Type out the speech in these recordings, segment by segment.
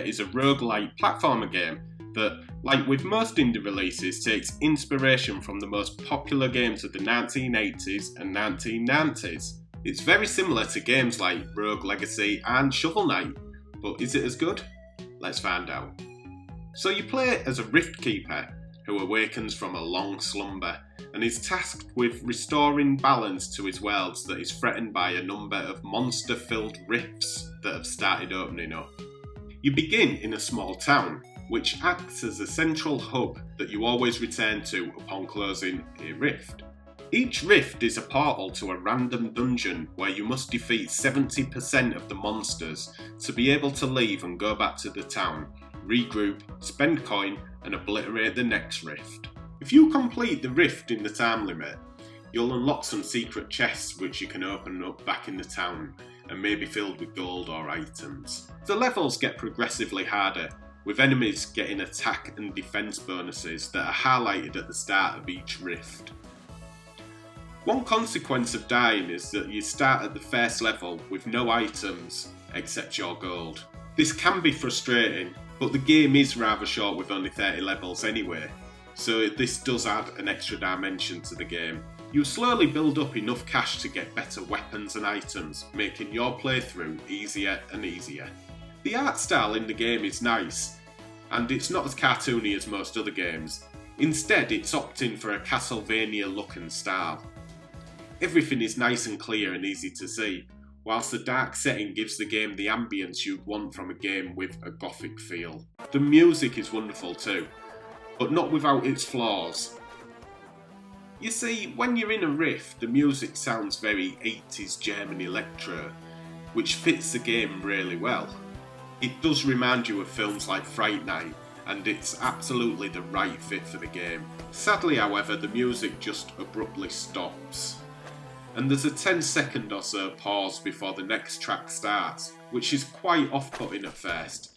is a roguelike platformer game that, like with most indie releases, takes inspiration from the most popular games of the 1980s and 1990s. It's very similar to games like Rogue Legacy and Shovel Knight, but is it as good? Let's find out. So you play as a riftkeeper who awakens from a long slumber and is tasked with restoring balance to his worlds that is threatened by a number of monster-filled rifts that have started opening up. You begin in a small town, which acts as a central hub that you always return to upon closing a rift. Each rift is a portal to a random dungeon where you must defeat 70% of the monsters to be able to leave and go back to the town, regroup, spend coin and obliterate the next rift. If you complete the rift in the time limit, you'll unlock some secret chests which you can open up back in the town and may be filled with gold or items. The levels get progressively harder, with enemies getting attack and defense bonuses that are highlighted at the start of each rift. One consequence of dying is that you start at the first level with no items except your gold. This can be frustrating, but the game is rather short with only 30 levels anyway, so this does add an extra dimension to the game. You slowly build up enough cash to get better weapons and items, making your playthrough easier and easier. The art style in the game is nice, and it's not as cartoony as most other games. Instead, it's opting for a Castlevania look and style. Everything is nice and clear and easy to see, whilst the dark setting gives the game the ambience you'd want from a game with a gothic feel. The music is wonderful too, but not without its flaws. You see, when you're in a rift, the music sounds very 80s German electro, which fits the game really well. It does remind you of films like Fright Night, and it's absolutely the right fit for the game. Sadly, however, the music just abruptly stops, and there's a 10-second or so pause before the next track starts, which is quite off-putting at first.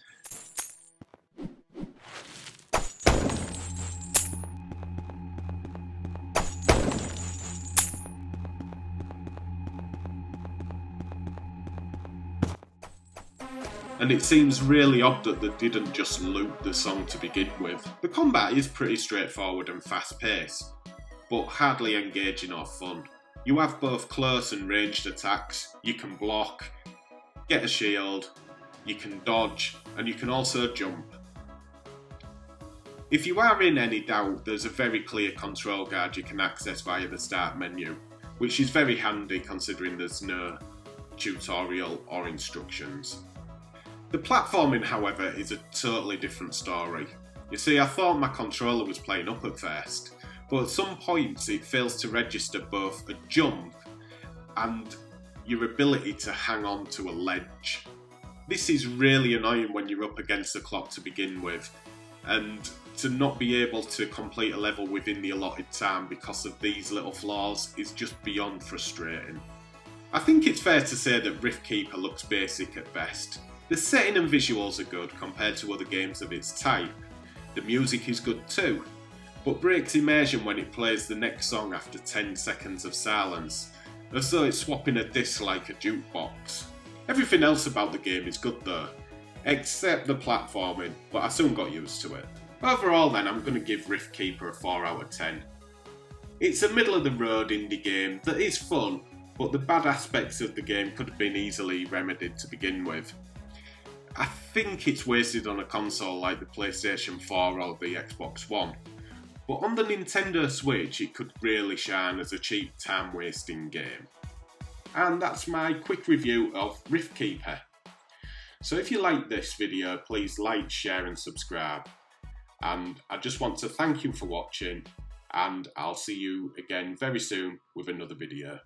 And it seems really odd that they didn't just loop the song to begin with. The combat is pretty straightforward and fast-paced, but hardly engaging or fun. You have both close and ranged attacks, you can block, get a shield, you can dodge, and you can also jump. If you are in any doubt, there's a very clear control guide you can access via the start menu, which is very handy considering there's no tutorial or instructions. The platforming, however, is a totally different story. You see, I thought my controller was playing up at first, but at some points it fails to register both a jump and your ability to hang on to a ledge. This is really annoying when you're up against the clock to begin with, and to not be able to complete a level within the allotted time because of these little flaws is just beyond frustrating. I think it's fair to say that Riftkeeper looks basic at best. The setting and visuals are good compared to other games of its type. The music is good too, but breaks immersion when it plays the next song after 10 seconds of silence, as though it's swapping a disc like a jukebox. Everything else about the game is good though, except the platforming, but I soon got used to it. Overall then, I'm going to give Riftkeeper a 4 out of 10. It's a middle of the road indie game that is fun, but the bad aspects of the game could have been easily remedied to begin with. I think it's wasted on a console like the PlayStation 4 or the Xbox One, but on the Nintendo Switch it could really shine as a cheap time-wasting game. And that's my quick review of Riftkeeper. So if you like this video, please like, share and subscribe. And I just want to thank you for watching, and I'll see you again very soon with another video.